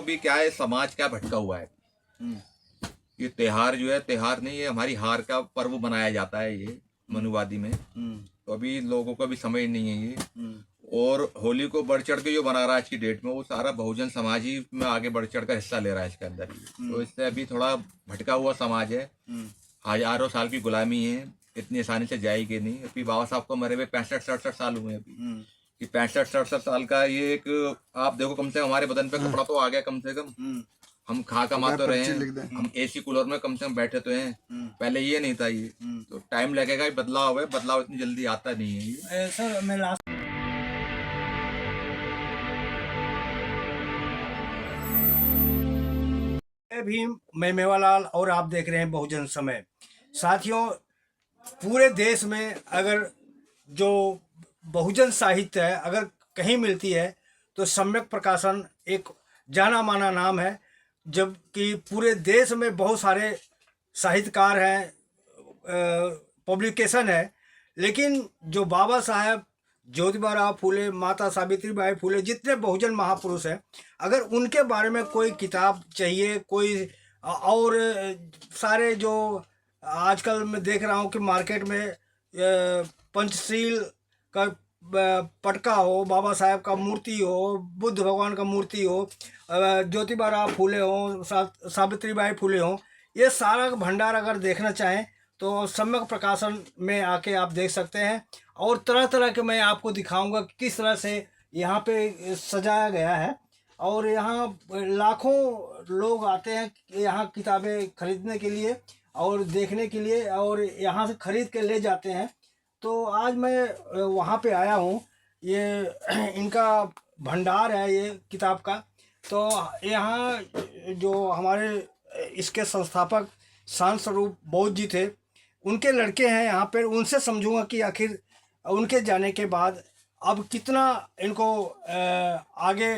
अभी क्या है, समाज क्या भटका हुआ है। ये त्योहार जो है, त्योहार नहीं, ये हमारी हार का पर्व मनाया जाता है ये मनुवादी में। तो अभी लोगों को भी समझ नहीं है ये। और होली को बढ़ चढ़ के जो मना रहा है आज की डेट में, वो सारा बहुजन समाज ही में आगे बढ़ चढ़ कर हिस्सा ले रहा है इसके अंदर ही। तो इससे अभी थोड़ा भटका हुआ समाज है। हजारों साल की गुलामी है, इतनी आसानी से जाएगी नहीं। अभी बाबा साहब को मरे हुए 65-67 साल हुए अभी। कि 65-67 साल का ये एक, आप देखो कम से कम हमारे बदन पे कपड़ा तो आ गया कम से कम। हम खा कमा तो रहे हैं, हम एसी कूलर में कम से कम बैठे तो हैं। पहले ये नहीं था ये। तो टाइम लगेगा, बदलाव है, बदलाव इतनी जल्दी आता नहीं है ये। सर मैं लास्ट भी मैं मेवालाल और आप देख रहे हैं बहुजन समय। साथियों, पूरे देश में अगर जो बहुजन साहित्य है अगर कहीं मिलती है तो सम्यक प्रकाशन एक जाना माना नाम है। जबकि पूरे देश में बहुत सारे साहित्यकार हैं, पब्लिकेशन है, लेकिन जो बाबा साहब ज्योतिबा फूले, माता सावित्रीबाई फूले, जितने बहुजन महापुरुष हैं, अगर उनके बारे में कोई किताब चाहिए, कोई और सारे जो आजकल मैं देख रहा हूँ कि मार्केट में पंचशील का पटका हो, बाबा साहब का मूर्ति हो, बुद्ध भगवान का मूर्ति हो, ज्योतिबा फूले हो, सावित्रीबाई फूले हो, ये सारा भंडार अगर देखना चाहें तो सम्यक प्रकाशन में आके आप देख सकते हैं। और तरह तरह के मैं आपको दिखाऊंगा कि किस तरह से यहाँ पे सजाया गया है। और यहाँ लाखों लोग आते हैं यहाँ किताबें खरीदने के लिए और देखने के लिए, और यहाँ से खरीद के ले जाते हैं। तो आज मैं वहाँ पे आया हूँ, ये इनका भंडार है ये किताब का। तो यहाँ जो हमारे इसके संस्थापक शांत स्वरूप बौद्ध जी थे, उनके लड़के हैं यहाँ पर। उनसे समझूंगा कि आखिर उनके जाने के बाद अब कितना इनको आगे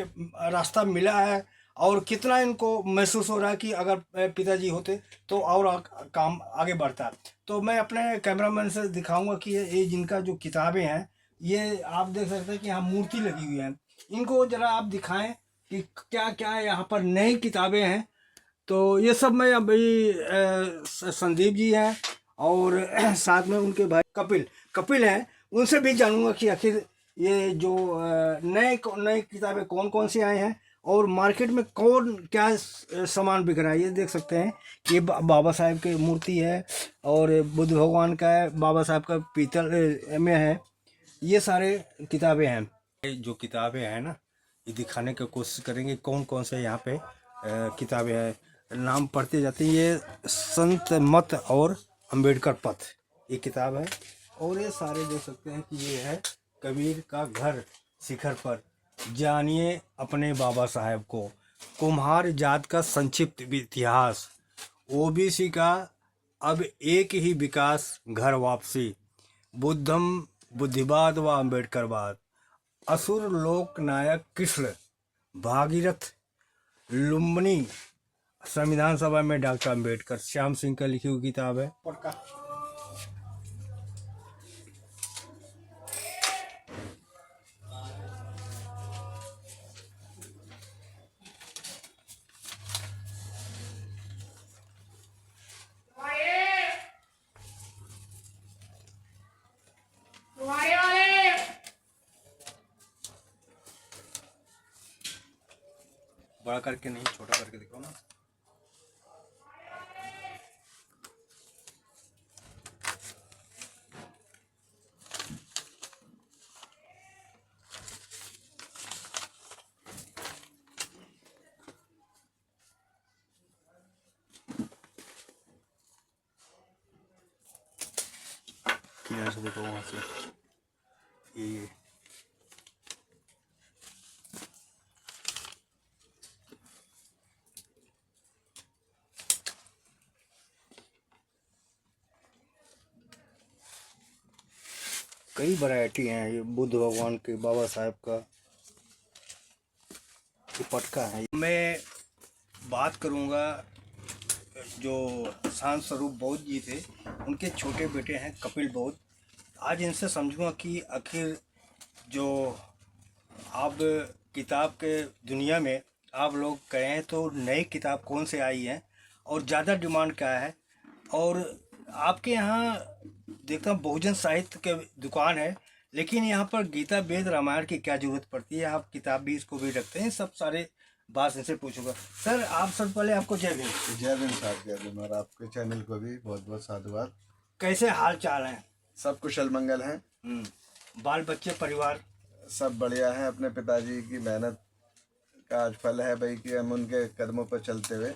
रास्ता मिला है और कितना इनको महसूस हो रहा है कि अगर पिताजी होते तो और काम आगे बढ़ता। तो मैं अपने कैमरामैन से दिखाऊंगा कि ये जिनका जो किताबें हैं, ये आप देख सकते हैं कि यहाँ मूर्ति लगी हुई है। इनको जरा आप दिखाएं कि क्या क्या यहाँ पर नई किताबें हैं। तो ये सब मैं अभी संदीप जी हैं और साथ में उनके भाई कपिल हैं, उनसे भी जानूंगा कि आखिर ये जो नए किताबें कौन कौन सी आए हैं और मार्केट में कौन क्या सामान बिक रहा है। ये देख सकते हैं कि बाबा साहब की मूर्ति है और बुद्ध भगवान का है, बाबा साहब का पीतल में है। ये सारे किताबें हैं। जो किताबें हैं ना, ये दिखाने की कोशिश करेंगे कौन कौन से यहाँ पे किताबें हैं। नाम पढ़ते जाते हैं। ये संत मत और अंबेडकर पथ ये किताब है। और ये सारे देख सकते हैं कि ये है कबीर का घर शिखर पर, जानिए अपने बाबा साहब को, कुम्हार जात का संक्षिप्त इतिहास, ओबीसी का अब एक ही विकास, घर वापसी, बुद्धम बुद्धिवाद व अम्बेडकरवाद, असुर लोक नायक कृष्ण, भागीरथ, लुम्बिनी, संविधान सभा में डॉक्टर अम्बेडकर, श्याम सिंह का लिखी हुई किताब है। बड़ा करके नहीं, छोटा करके दिखाओ ना। से देखो वहाँ से ये कई वैरायटी हैं। ये बुद्ध भगवान के, बाबा साहब का ये पटका है। मैं बात करूँगा जो शांत स्वरूप बौद्ध जी थे, उनके छोटे बेटे हैं कपिल बौद्ध। आज इनसे समझूंगा कि आखिर जो अब किताब के दुनिया में आप लोग कहें तो नई किताब कौन से आई है और ज़्यादा डिमांड क्या है? और आपके यहाँ देखता हूँ बहुजन साहित्य के दुकान है, लेकिन यहाँ पर गीता वेद रामायण की क्या जरूरत पड़ती है? आप किताब भी इसको भी रखते हैं, सब सारे बात इनसे पूछूंगा। सर आप सबसे पहले आपको जय भीम। जय भीम साहब, जय भीम। और आपके चैनल को भी बहुत बहुत साधुवाद। कैसे हाल चाल हैं? सब कुशल मंगल हैं। बाल बच्चे परिवार सब बढ़िया हैं। अपने पिताजी की मेहनत का आज फल है भाई कि हम उनके कदमों पर चलते हुए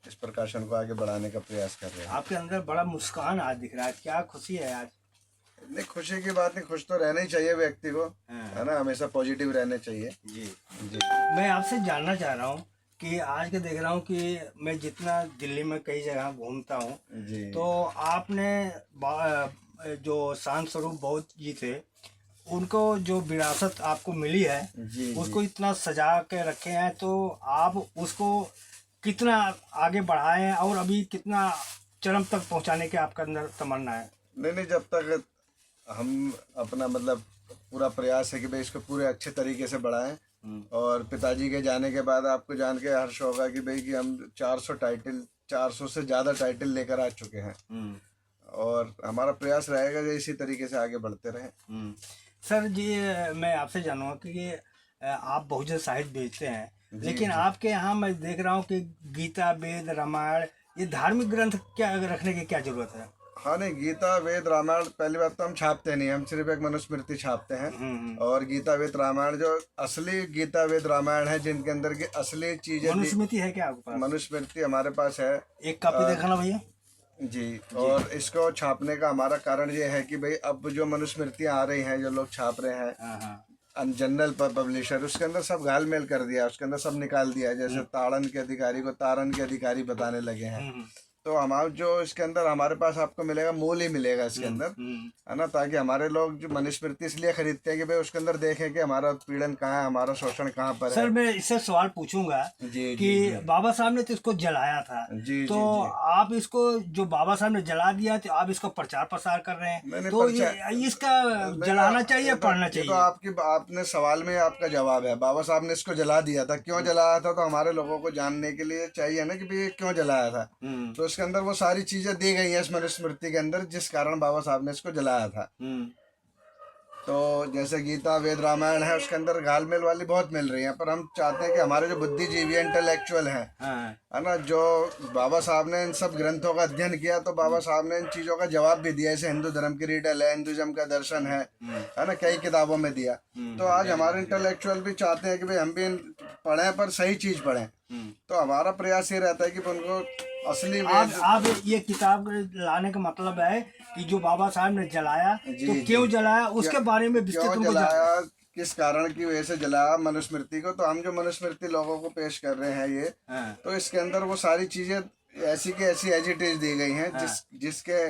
इस प्रकाशन को आगे बढ़ाने का प्रयास कर रहे हैं। आपके अंदर बड़ा मुस्कान आज दिख रहा है, क्या खुशी है आज? नहीं, खुशी की बात नहीं, खुश तो रहना ही चाहिए व्यक्ति को, है ना, हमेशा पॉजिटिव रहने चाहिए। जी जी। मैं आपसे जानना चाह रहा हूँ कि आज के देख रहा हूँ कि मैं जितना दिल्ली में कई जगह घूमता हूँ जी। तो आपने जो शांत स्वरूप बौद्ध जी थे उनको जो विरासत आपको मिली है जी, उसको इतना सजा के रखे हैं, तो आप उसको कितना आगे बढ़ाए हैं और अभी कितना चरम तक पहुंचाने के आपके अंदर तमन्ना है? नहीं, जब तक हम अपना मतलब पूरा प्रयास है कि भाई इसको पूरे अच्छे तरीके से बढ़ाएं। और पिताजी के जाने के बाद आपको जान के हर्ष होगा कि भाई कि हम 400 से ज़्यादा टाइटल लेकर आ चुके हैं। और हमारा प्रयास रहेगा कि इसी तरीके से आगे बढ़ते रहें। सर जी मैं आपसे जानूँगा कि आप बहुजन साहित्य बेचते हैं, लेकिन आपके यहाँ मैं देख रहा हूँ कि गीता वेद रामायण ये धार्मिक ग्रंथ क्या रखने की क्या जरूरत है? हाँ, नहीं, गीता वेद रामायण पहली बात तो हम छापते नहीं, हम सिर्फ एक मनुस्मृति छापते हैं। और गीता वेद रामायण जो असली गीता वेद रामायण है, जिनके अंदर की असली चीजें। मनुस्मृति है क्या आपके पास? मनुस्मृति हमारे पास है। एक कॉपी दिखाना भैया जी। और इसको छापने का हमारा कारण ये है कि भाई अब जो मनुस्मृतियाँ आ रही हैं, जो लोग छाप रहे हैं जनरल पब्लिशर, उसके अंदर सब घालमेल कर दिया, उसके अंदर सब निकाल दिया। जैसे ताड़न के अधिकारी को तारन के अधिकारी बताने लगे हैं। तो हमारा जो इसके अंदर हमारे पास आपको मिलेगा मूल ही मिलेगा इसके अंदर, है ना, ताकि हमारे लोग जो मनुस्मृति इसलिए खरीदते हैं कि भाई उसके अंदर देखें कि हमारा उत्पीड़न कहाँ है, हमारा शोषण कहाँ पर है। सर मैं इससे सवाल पूछूंगा कि बाबा साहब ने तो इसको जलाया था, तो आप इसको जो बाबा साहब ने जला दिया तो आप इसको प्रचार प्रसार कर रहे हैं, तो इसका जलाना चाहिए, पढ़ना चाहिए? तो आपने सवाल में आपका जवाब है। बाबा साहब ने इसको जला दिया था, क्यों जलाया था? तो हमारे लोगों को जानने के लिए चाहिए ना कि भाई क्यों जलाया था। तो इसके अंदर वो सारी चीजें दी गई हैं इस मनुस्मृति के अंदर, जिस कारण बाबा साहब ने इसको जलाया था। तो जैसे गीता वेद रामायण है, उसके अंदर घालमेल वाली बहुत मिल रही है, पर हम चाहते हैं कि हमारे जो बुद्धिजीवी इंटेलेक्चुअल हैं, है ना, जो बाबा साहब ने इन सब ग्रंथों का अध्ययन किया, तो बाबा साहब ने इन चीजों का जवाब भी दिया। जैसे हिंदू धर्म की रिडल है, हिंदुइज्म का दर्शन है ना, कई किताबों में दिया। तो आज हमारे इंटेलेक्चुअल भी चाहते हैं कि भाई हम भी पढ़ें, पर सही चीज पढ़ें। तो हमारा प्रयास ये रहता है कि उनको असली आप ये किताब लाने का मतलब है कि जो बाबा साहब ने जलाया तो क्यों जलाया, उसके बारे में विस्तृत जलाया, किस कारण की वजह से जलाया मनुस्मृति को। तो हम जो मनुस्मृति लोगों को पेश कर रहे हैं ये, तो इसके अंदर वो सारी चीजें ऐसी की ऐसी एज इट इज दी गई हैं, जिसके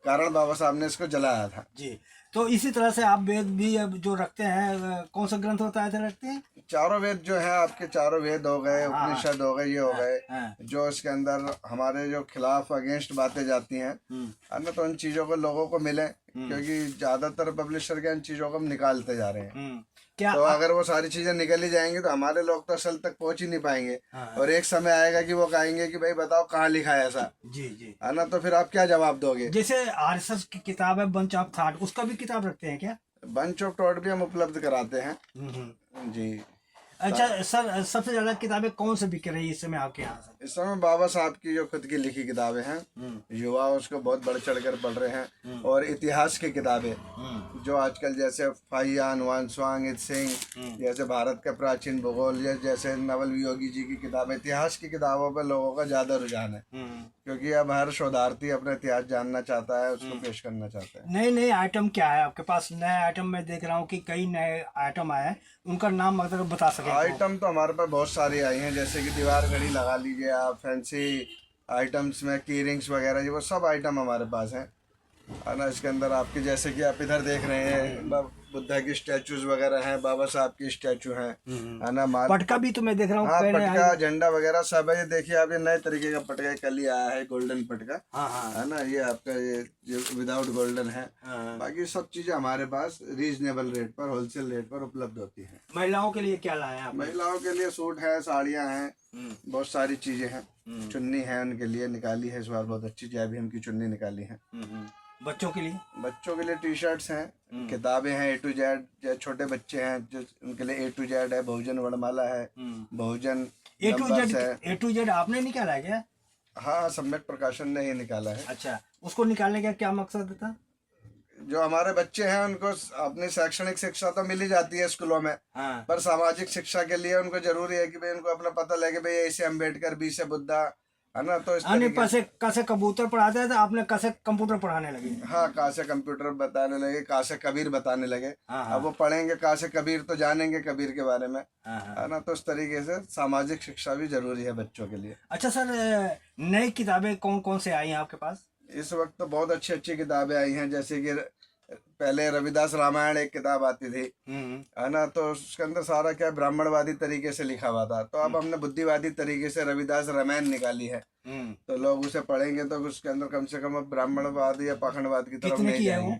कारण बाबा साहब ने इसको जलाया था। जी। तो इसी तरह से आप वेद भी जो रखते हैं, कौन सा ग्रंथ होता है रखते हैं? चारों वेद जो है आपके, चारों वेद हो गए, उपनिषद हो गए, ये हो गए, जो इसके अंदर हमारे जो खिलाफ अगेंस्ट बातें जाती हैं, है ना, तो इन चीजों को लोगों को मिले, क्योंकि ज्यादातर पब्लिशर के इन चीजों को हम निकालते जा रहे हैं। क्या तो अगर वो सारी चीजें निकल ही जाएंगी तो हमारे लोग तो असल तक पहुंच ही नहीं पाएंगे। और एक समय आएगा कि वो कहेंगे कि भाई बताओ कहाँ लिखा है ऐसा, जी, है ना, तो फिर आप क्या जवाब दोगे? जैसे आरएसएस की किताब है बंच ऑफ थॉट, उसका भी किताब रखते हैं क्या? बंच ऑफ थॉट भी हम उपलब्ध कराते हैं। जी। अच्छा सर, सबसे ज्यादा किताबें कौन से बिक रही है इस समय आपके यहाँ से? इस समय बाबा साहब की जो खुद की लिखी किताबें हैं, युवा उसको बहुत बढ़ चढ़ कर पढ़ रहे हैं। और इतिहास की किताबें जो आजकल जैसे फाहियान वानस्वांग सिंह, जैसे भारत का प्राचीन भूगोल, जैसे नवल वियोगी जी की किताबें, इतिहास की किताबों पर लोगों का ज्यादा रुझान है, क्योंकि अब हर शोधार्थी अपना इतिहास जानना चाहता है, उसको पेश करना चाहता है। नए नए आइटम क्या है आपके पास? नए आइटम मैं देख रहा हूँ कि कई नए आइटम आए हैं, उनका नाम अगर बता सकें। आइटम तो हमारे पास बहुत सारी आई हैं, जैसे कि दीवार घड़ी लगा लीजिए आप, फैंसी आइटम्स में की रिंग्स वगैरह, ये वो सब आइटम हमारे पास हैं, है ना। इसके अंदर आपके जैसे कि आप इधर देख रहे हैं, बुद्धा की स्टैचूज वगैरह हैं, बाबा साहब की स्टैचू हैं, है ना। पटका भी तो मैं देख रहा हूँ हाँ, पहने पटका झंडा वगैरह सब है। ये देखिए आप, ये नए तरीके का पटका कल ही आया है, गोल्डन पटका, हाँ हाँ है ना। ये आपका ये जो विदाउट गोल्डन है। हाँ। बाकी सब चीजें हमारे पास रीजनेबल रेट पर, होलसेल रेट पर उपलब्ध होती हैं। महिलाओं के लिए क्या लाए आप? महिलाओं के लिए सूट है, साड़ियाँ हैं, बहुत सारी चीजें हैं। चुन्नी है उनके लिए निकाली है इस बार, बहुत अच्छी JBM की चुन्नी निकाली है। बच्चों के लिए? बच्चों के लिए टी शर्ट्स हैं, किताबें हैं A to Z, जो छोटे बच्चे हैं जो उनके लिए A to Z है, बहुजन वर्णमाला है, बहुजन नंबर्स है। A to Z आपने निकाला है क्या? हाँ, सम्यक प्रकाशन ने ही निकाला है। अच्छा, उसको निकालने का क्या मकसद था? जो हमारे बच्चे हैं उनको अपनी शैक्षणिक शिक्षा तो मिल ही जाती है स्कूलों में, हाँ। पर सामाजिक शिक्षा के लिए उनको जरूरी है कि भाई उनको अपना पता लगे भाई ऐसे अम्बेडकर, बी से बुद्धा, है ना। तो इस तरीके कैसे कबूतर पढ़ाते हैं तो आपने कैसे कंप्यूटर पढ़ाने लगे? हाँ, कहाँ से कंप्यूटर बताने लगे, कहाँ से कबीर बताने लगे। हाँ। अब वो पढ़ेंगे कहाँ से कबीर तो जानेंगे कबीर के बारे में, हाँ। है ना। तो इस तरीके से सामाजिक शिक्षा भी जरूरी है बच्चों के लिए। अच्छा सर, नई किताबें कौन कौन से आई हैं आपके पास? इस वक्त तो बहुत अच्छी अच्छी किताबें आई हैं, जैसे कि पहले रविदास रामायण एक किताब आती थी, है ना। तो उसके अंदर सारा क्या ब्राह्मणवादी तरीके से लिखा हुआ था, तो अब हमने बुद्धिवादी तरीके से रविदास रामायण निकाली है। तो लोग उसे पढ़ेंगे तो उसके अंदर कम से कम अब ब्राह्मणवाद या पाखंडवाद की तरफ नहीं जाएंगे।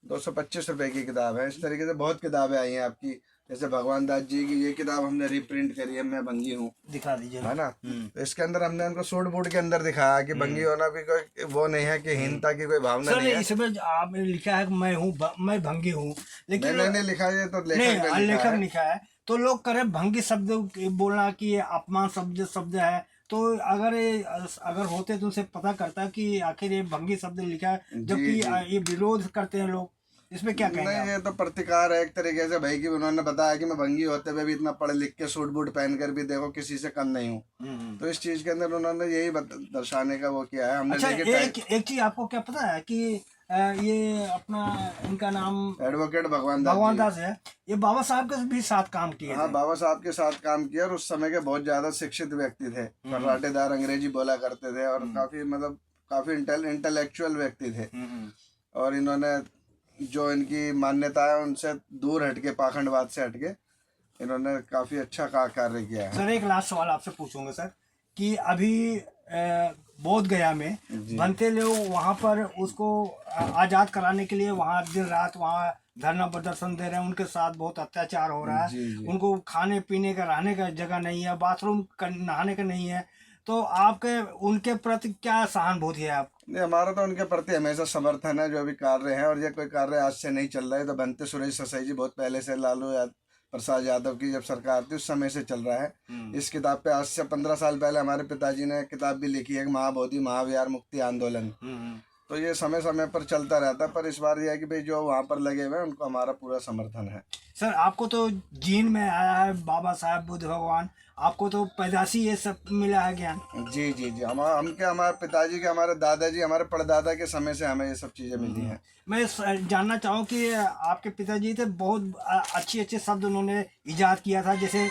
225 रुपए की किताब है। इस तरीके से बहुत किताबें आई हैं आपकी, जैसे भगवान दास जी की ये किताब हमने रिप्रिंट करी है, मैं भंगी हूँ, दिखा दीजिए, है ना। तो इसके अंदर हमने उनको सूट बूट के अंदर दिखाया कि भंगी होना भी कोई वो नहीं है, कि हीनता की कोई भावना नहीं है। इसमें आपने लिखा है मैं भंगी हूँ, लेकिन मैंने लिखा है तो लेखक लेखक लिखा है, तो लोग करें भंगी शब्द बोलना कि ये अपमान शब्द है, तो अगर होते तो उसे पता करता कि आखिर ये भंगी शब्द लिखा है, जबकि ये विरोध करते हैं लोग। इसमें क्या कहेंगे? नहीं, ये तो प्रतिकार है एक तरीके से भाई, कि उन्होंने बताया कि मैं भंगी होते हुए भी इतना पढ़ लिख के सूट बूट पहन कर भी देखो किसी से कम नहीं हूँ। तो इस चीज के अंदर उन्होंने यही दर्शाने का वो किया है। हमने अच्छा, एक चीज आपको क्या पता है कि ये अपना इनका नाम एडवोकेट भगवान दास है, ये बाबा साहब के भी साथ काम किए? हाँ, बाबा साहब के साथ काम किया, और उस समय के बहुत ज्यादा शिक्षित व्यक्ति थे, फर्राटेदार अंग्रेजी बोला करते थे, और काफी इंटेलेक्चुअल व्यक्ति थे। और इन्होंने जो इनकी मान्यता है उनसे दूर हटके, पाखंडवाद से हटके, इन्होंने काफी अच्छा कार्य किया है। सर, एक लास्ट सवाल आपसे पूछूंगा सर, कि अभी बोध गया में बनते लोग वहाँ पर उसको आजाद कराने के लिए वहाँ दिन रात वहाँ धरना प्रदर्शन दे रहे हैं, उनके साथ बहुत अत्याचार हो रहा है। उनको खाने पीने का, रहने का जगह नहीं है, बाथरूम नहाने का नहीं है, तो आपके उनके प्रति क्या सहानुभूति है आप? नहीं, हमारा तो उनके प्रति हमेशा समर्थन है, जो भी कार्य है। और ये कोई कार्य आज से नहीं चल रहा है, तो बनते सुरेश ससाई जी बहुत पहले से, लालू प्रसाद यादव की जब सरकार थी उस समय से चल रहा है। इस किताब पे आज से 15 साल पहले हमारे पिताजी ने किताब भी लिखी है, महाबोधि महाविहार मुक्ति आंदोलन। तो ये समय समय पर चलता रहता है, पर इस बार यह है कि भाई जो वहाँ पर लगे हुए हैं उनको हमारा पूरा समर्थन है। सर, आपको तो जीन में आया है बाबा साहब, बुद्ध भगवान, आपको तो पैदाशी ये सब मिला है ज्ञान। जी जी जी, हमारे पिताजी के, हमारे दादाजी, हमारे परदादा के समय से हमें ये सब चीजें मिली हैं। मैं जानना चाहूँ कि आपके पिताजी थे, बहुत अच्छे शब्द उन्होंने इजाद किया था, जैसे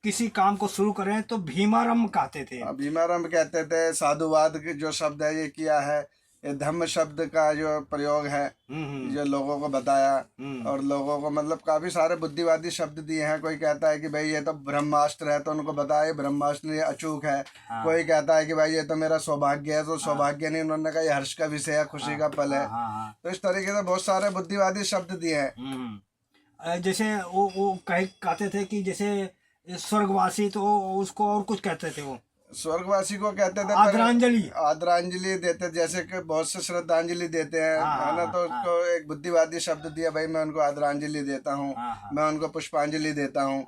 किसी काम को शुरू करें तो भीमारम कहते थे। भीमारम कहते थे। साधुवाद के जो शब्द है ये किया है, ये धम्म शब्द का जो प्रयोग है जो लोगों को बताया, और लोगों को मतलब काफी सारे बुद्धिवादी शब्द दिए हैं। कोई कहता है कि भाई ये तो ब्रह्मास्त्र है, तो उनको बताया ब्रह्मास्त्र ये अचूक है। कोई कहता है कि भाई ये तो मेरा सौभाग्य है, तो सौभाग्य नहीं, उन्होंने कहा ये हर्ष का विषय है, खुशी का पल है। तो इस तरीके से बहुत सारे बुद्धिवादी शब्द दिए हैं। जैसे वो कहते थे कि जैसे स्वर्गवासी, तो उसको और कुछ कहते थे, वो स्वर्गवासी को कहते थे आदरांजलि देते, जैसे कि बहुत से श्रद्धांजलि देते हैं, है ना। तो उसको एक बुद्धिवादी शब्द दिया, भाई मैं उनको आदरांजलि देता हूँ, मैं उनको पुष्पांजलि देता हूँ,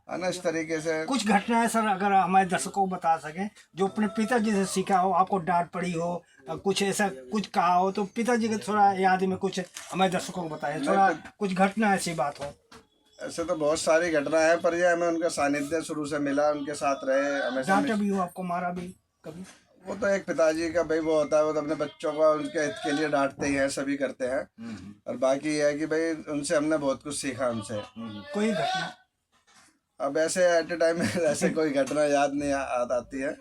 है ना। इस तरीके से कुछ घटनाएं सर अगर हमारे दर्शकों को बता सकें, जो अपने पिताजी से सीखा हो, आपको डांट पड़ी हो, कुछ ऐसा कुछ कहा हो, तो पिताजी के थोड़ा याद में कुछ हमारे दर्शकों को बताएं, थोड़ा कुछ घटना ऐसी बात हो। ऐसे तो बहुत सारी घटना है, पर ये हमें उनका सानिध्य शुरू से मिला, उनके साथ रहे हमेशा। डांटा भी हो आपको, मारा भी कभी? वो तो एक पिताजी का भाई वो होता है, वो तो अपने बच्चों को उनके हित के लिए डांटते ही हैं, सभी करते हैं। और बाकी ये है कि भाई उनसे हमने बहुत कुछ सीखा उनसे। कोई घटना अब ऐसे एट ए टाइम में ऐसे कोई घटना याद नहीं आती है,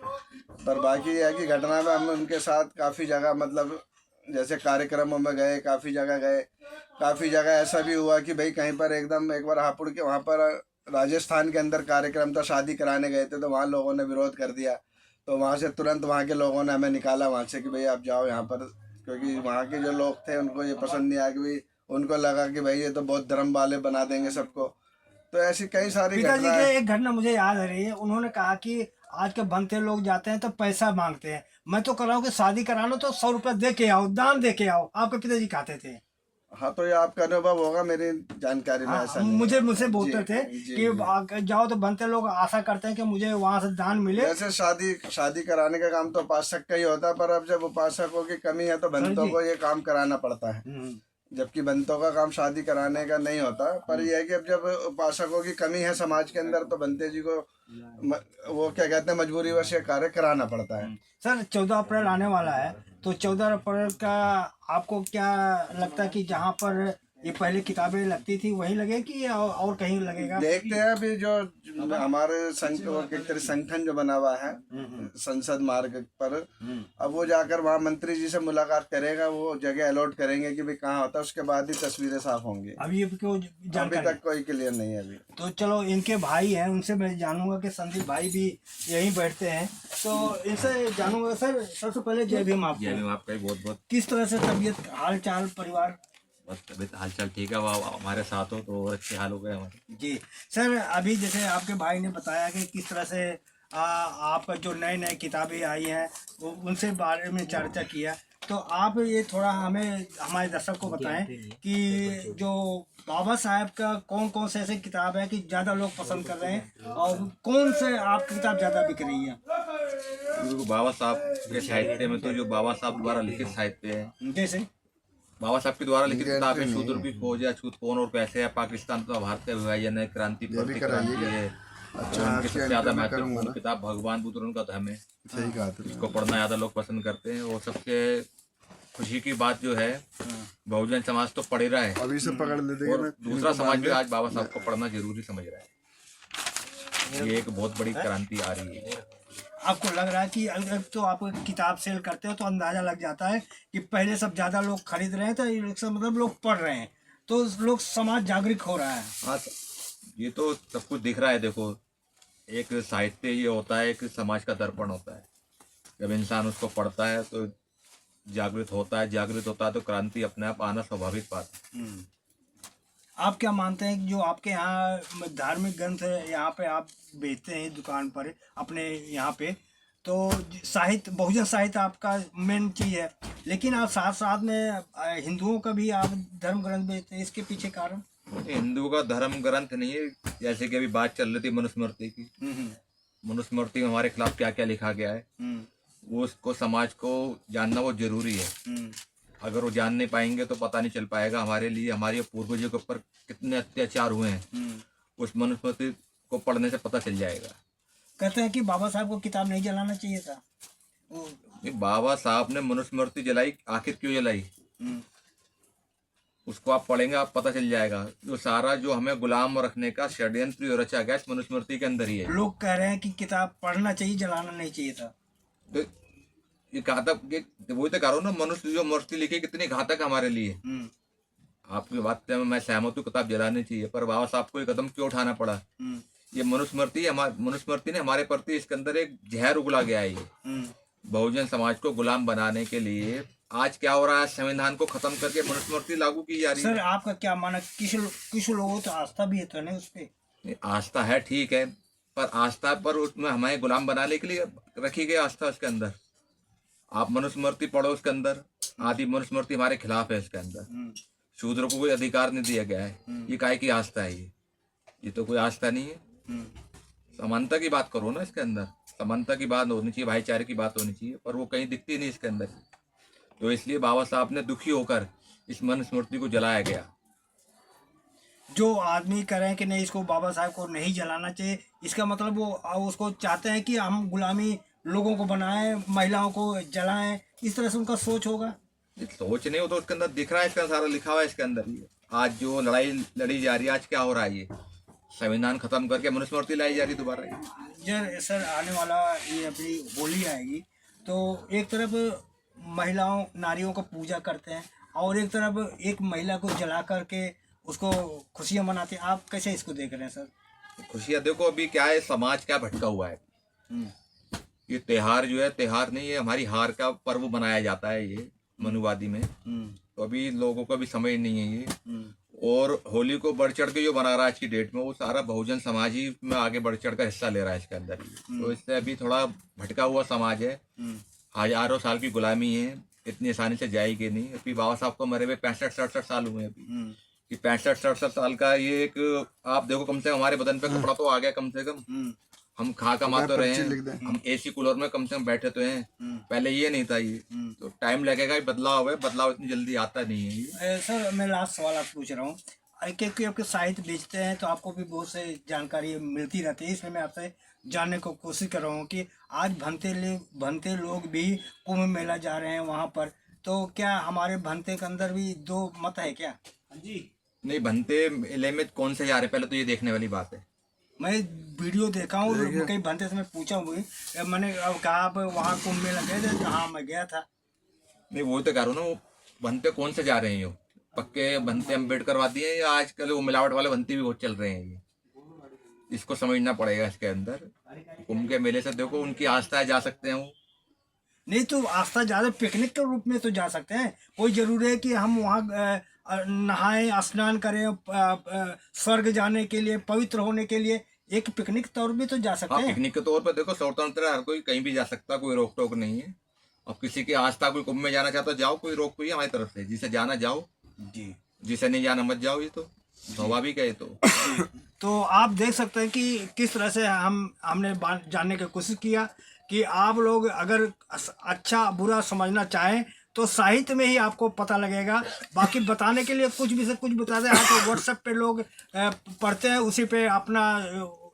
पर बाकी ये है कि घटना में हम उनके साथ काफ़ी जगह मतलब जैसे कार्यक्रमों में गए, काफ़ी जगह गए, काफ़ी जगह ऐसा भी हुआ कि भाई कहीं पर एकदम एक बार हापुड़ के वहाँ पर राजस्थान के अंदर कार्यक्रम था, शादी कराने गए थे, तो वहाँ लोगों ने विरोध कर दिया। तो वहाँ से तुरंत वहाँ के लोगों ने हमें निकाला वहाँ से कि भाई आप जाओ यहाँ पर, क्योंकि वहाँ के जो लोग थे उनको ये पसंद नहीं आया कि भाई उनको लगा कि भाई ये तो बहुत धर्म वाले बना देंगे सबको। तो ऐसी कई सारी पिताजी घटनाएं। के एक घटना मुझे याद आ रही है, उन्होंने कहा कि आज के बनते लोग जाते हैं तो पैसा मांगते हैं, मैं तो कह रहा हूँ कि शादी करा लो तो 100 रुपया दे के आओ, दान दे के आओ, आपके पिताजी कहते थे। हाँ, तो ये आपका अनुभव होगा, मेरी जानकारी में हाँ, ऐसा नहीं मुझे है। मुझसे बोलते जी, थे जी, कि जी। जाओ तो बनते लोग आशा करते हैं कि मुझे वहां से दान मिले। जैसे शादी कराने का काम तो उपासक का ही होता है, पर अब जब उपासकों की कमी है तो बंतों को ये काम कराना पड़ता है, जबकि बंतों का काम शादी कराने का नहीं होता। पर यह है कि अब जब उपासकों की कमी है समाज के अंदर तो बंते जी को वो क्या कहते हैं, मजबूरी वश ये कार्य कराना पड़ता है। सर 14 अप्रैल आने वाला है, तो 14 अप्रैल का आपको क्या लगता है कि जहाँ पर ये पहले किताबें लगती थी वहीं लगे कि और कहीं लगेगा? देखते हैं अभी जो हमारे संगठन जो बना हुआ है संसद मार्ग पर, अब वो जाकर वहाँ मंत्री जी से मुलाकात करेगा, वो जगह अलॉट करेंगे कि भाई कहाँ होता है, उसके बाद ही तस्वीरें साफ होंगी। अभी क्यों अभी जानकारी? तक कोई क्लियर नहीं है अभी। तो चलो, इनके भाई हैं, उनसे मैं जानूंगा कि संदीप भाई भी यहीं बैठते हैं, तो इनसे जानूंगा। सर सबसे पहले जय भीम आपको। जय भीम आपका भी बहुत बहुत। किस तरह से तबीयत, हाल चाल, परिवार? बस तबीयत हाल चाल ठीक है, वो हमारे साथ हो तो और अच्छे हाल हो गए हमारे। जी सर, अभी जैसे आपके भाई ने बताया कि किस तरह से आपका जो नए नए किताबें आई हैं वो उनसे बारे में चर्चा किया, तो आप ये थोड़ा हमें, हमारे दर्शक को बताएं कि जो बाबा साहब का कौन कौन से ऐसे किताब है कि ज़्यादा लोग पसंद कर रहे हैं, और कौन से आपकी किताब ज़्यादा बिक रही है? क्योंकि बाबा साहब के साहित्य में तो जो बाबा साहब द्वारा लिखित साहित्य है, जैसे बाबा साहब के द्वारा लिखित किताबें शूद्र की खोज है, छूत कौन और कैसे है, पाकिस्तान का भारत का विभाजन है, क्रांति प्रतिक्रांति है, उनकी सबसे ज्यादा महत्वपूर्ण किताब भगवान बुद्ध और उनका धर्म है। सही कहा इसको पढ़ना ज्यादा लोग पसंद करते हैं। और सबसे खुशी की बात जो है, बहुजन समाज तो पढ़ रहा है, अभी से पकड़ लेते और दूसरा समाज भी आज बाबा साहब को पढ़ना जरूरी समझ रहा है। ये एक बहुत बड़ी क्रांति आ रही है। आपको लग रहा है कि अगर तो आप किताब सेल करते हो तो अंदाज़ा लग जाता है कि पहले सब ज़्यादा लोग खरीद रहे हैं, तो ये मतलब लोग पढ़ रहे हैं, तो लोग समाज जागरूक हो रहा है। हाँ, ये तो सब कुछ दिख रहा है। देखो, एक साहित्य ये होता है, एक समाज का दर्पण होता है। जब इंसान उसको पढ़ता है तो जागृत होता है, जागृत होता है तो क्रांति अपने आप आना स्वाभाविक बात है। आप क्या मानते हैं कि जो आपके यहाँ धार्मिक ग्रंथ यहाँ पे आप बेचते हैं दुकान पर अपने यहाँ पे, तो साहित्य, बहुजन साहित्य आपका मेन चीज़ है, लेकिन आप साथ साथ में हिंदुओं का भी आप धर्म ग्रंथ बेचते हैं, इसके पीछे कारण? हिंदुओं का धर्म ग्रंथ नहीं है। जैसे कि अभी बात चल रही थी मनुस्मृति की, मनुस्मृति में हमारे खिलाफ क्या क्या लिखा गया है, वो उसको समाज को जानना वो जरूरी है। अगर वो जान नहीं पाएंगे तो पता नहीं चल पाएगा हमारे लिए हमारे पूर्वजों के ऊपर कितने अत्याचार हुए हैं। उस मनुस्मृति को पढ़ने से पता चल जाएगा। कहते हैं कि बाबा साहब को किताब नहीं जलाना चाहिए था। ये बाबा साहब ने मनुस्मृति जलाई, आखिर क्यों जलाई, उसको आप पढ़ेंगे, आप पता चल जाएगा। जो सारा जो हमें गुलाम रखने का षड्यंत्र रचा गया इस मनुस्मृति के अंदर ही है। लोग कह रहे हैं कि किताब पढ़ना चाहिए, जलाना नहीं चाहिए था। तो ये घातक, वही तो करो ना, मनुष्य जो मृत्यु लिखी कितनी घातक हमारे लिए। आपकी बात से मैं सहमत हूँ, किताब जलानी चाहिए, पर बाबा साहब को ये कदम क्यों उठाना पड़ा? ये मनुस्मृति ने हमारे प्रति, इसके अंदर एक जहर उगला गया है। ये बहुजन समाज को गुलाम बनाने के लिए आज क्या हो रहा है, संविधान को खत्म करके मनुस्मृति लागू की जा रही है। सर आपका क्या मानना, किस लोगों तो आस्था भी है तो नहीं उस पे? आस्था है, ठीक है, पर आस्था पर उसमें हमें गुलाम बनाने के लिए रखी गई आस्था। उसके अंदर आप मनुस्मृति पढ़ो, उसके अंदर आदि मनुस्मृति हमारे खिलाफ है। इसके अंदर शूद्र को कोई अधिकार नहीं दिया गया है। ये काहे की आस्था है? ये तो कोई आस्था नहीं है। समानता की बात करो ना, इसके अंदर समानता की बात होनी चाहिए, भाईचारे की बात होनी चाहिए, पर वो कहीं दिखती नहीं इसके अंदर। तो इसलिए बाबा साहब ने दुखी होकर इस मनुस्मृति को जलाया गया। जो आदमी कह रहे हैं कि नहीं, इसको बाबा साहब को नहीं जलाना चाहिए, इसका मतलब वो उसको चाहते हैं कि हम गुलामी लोगों को बनाएं, महिलाओं को जलाएं, इस तरह से उनका सोच होगा। सोच नहीं हो तो उसके अंदर दिख रहा है, इसका सारा लिखा हुआ है इसके अंदर। ये आज जो लड़ाई लड़ी जा रही है, आज क्या हो रहा है, ये संविधान खत्म करके मनुस्मृति लाई जा रही दोबारा। सर आने वाला ये अपनी होली आएगी, तो एक तरफ महिलाओं नारियों को पूजा करते हैं और एक तरफ एक महिला को जला करके उसको खुशियाँ मनाते हैं। आप कैसे इसको देख रहे हैं सर? खुशियाँ देखो, अभी क्या है, समाज क्या भटका हुआ है। ये त्योहार जो है, त्योहार नहीं, ये हमारी हार का पर्व बनाया जाता है ये मनुवादी में। तो अभी लोगों को भी समझ नहीं है ये। और होली को बढ़ चढ़ के जो बना रहा है आज की डेट में, वो सारा बहुजन समाज ही में आगे बढ़ चढ़ कर हिस्सा ले रहा है इसके अंदर ही। तो इससे अभी थोड़ा भटका हुआ समाज है। हजारों साल की गुलामी है, इतनी आसानी से जाएगी नहीं। अभी बाबा साहब को मरे हुए 65-67 साल हुए अभी। कि 65-67 साल का ये एक, आप देखो कम से कम हमारे बदन पे कपड़ा तो आ गया कम से कम। हम खा कमा तो रहे हैं, हम एसी कूलर में कम से कम बैठे तो हैं। पहले ये नहीं था ये। तो टाइम लगेगा, बदलाव है, बदलाव इतनी जल्दी आता नहीं है ये। सर मैं लास्ट सवाल आप पूछ रहा हूँ, क्योंकि आपके साहित्य बेचते हैं तो आपको भी बहुत से जानकारी मिलती रहती है, इसलिए मैं आपसे जानने को कोशिश कर रहा हूँ कि आज भंते लोग भी कुंभ मेला जा रहे हैं वहाँ पर, तो क्या हमारे भंते के अंदर भी दो मत है क्या? जी नहीं, भंते मेले में कौन से जा रहे हैं, पहले तो ये देखने वाली बात है। मैं वीडियो देखा हूँ, कई भंते से मैं पूछा हुई, मैंने अब कहा आप वहाँ कुंभ मेला गए थे? हाँ मैं गया था। नहीं, वो तो कह रहा हूँ ना, वो भंते कौन से जा रहे हैं? यो पक्के भंते अम्बेडकर वादी हैं, या आजकल वो मिलावट वाले भंते भी बहुत चल रहे हैं ये। इसको समझना पड़ेगा इसके अंदर। कुंभ के मेले से देखो, उनकी आस्था है, जा सकते हैं वो। नहीं तो आस्था ज़्यादा पिकनिक के रूप में तो जा सकते हैं, कोई जरूरी है कि हम वहाँ नहाएं स्नान करें स्वर्ग जाने के लिए, पवित्र होने के लिए एक पिकनिक तौर भी तो जा सकते हाँ, हैं। पिकनिक के तौर पर देखो, स्वतंत्र है, हर कोई कहीं भी जा सकता, कोई रोक टोक नहीं है। अब किसी की आस्था, कोई कुंभ में जाना चाहता, जाओ, कोई रोक कोई हमारी तरफ से। जिसे जाना जाओ जी, जिसे नहीं जाना मत जाओ, ये तो स्वाभाविक है ये तो। तो आप देख सकते हैं कि किस तरह से हमने जानने की कोशिश किया कि आप लोग अगर अच्छा बुरा समझना चाहें तो साहित्य में ही आपको पता लगेगा। बाकी बताने के लिए कुछ भी से कुछ बता दें, आप तो व्हाट्सएप पे लोग पढ़ते हैं, उसी पे अपना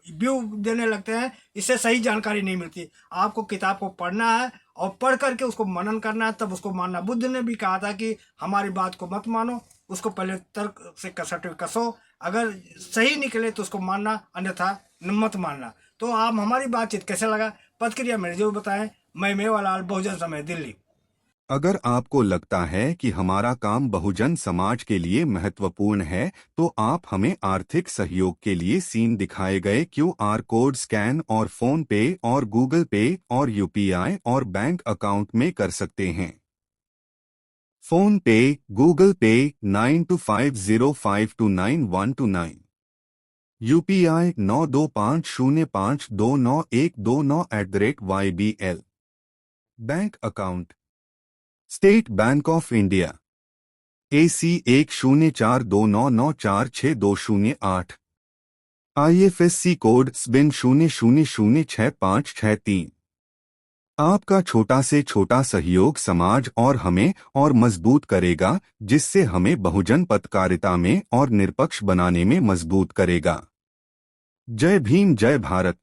व्यू देने लगते हैं, इससे सही जानकारी नहीं मिलती। आपको किताब को पढ़ना है और पढ़ करके उसको मनन करना है, तब उसको मानना। बुद्ध ने भी कहा था कि हमारी बात को मत मानो, उसको पहले तर्क से कसो, अगर सही निकले तो उसको मानना, अन्यथा मत मानना। तो आप हमारी बातचीत कैसे लगा, प्रतिक्रिया मेरे जरूर बताएं। मैं मेवालाल, बहुजन समय, दिल्ली। अगर आपको लगता है कि हमारा काम बहुजन समाज के लिए महत्वपूर्ण है, तो आप हमें आर्थिक सहयोग के लिए सीन दिखाए गए QR कोड स्कैन और फोन पे और गूगल पे और UPI और बैंक अकाउंट में कर सकते हैं। फोन पे, गूगल पे 9250529129, UPI 9250529129@YBL। Bank account state bank of India AC 104299462008, IFSC code SBIN 00066563। आपका छोटा से छोटा सहयोग समाज और हमें और मजबूत करेगा, जिससे हमें बहुजन पत्रकारिता में और निष्पक्ष बनाने में मजबूत करेगा। जय भीम, जय भारत।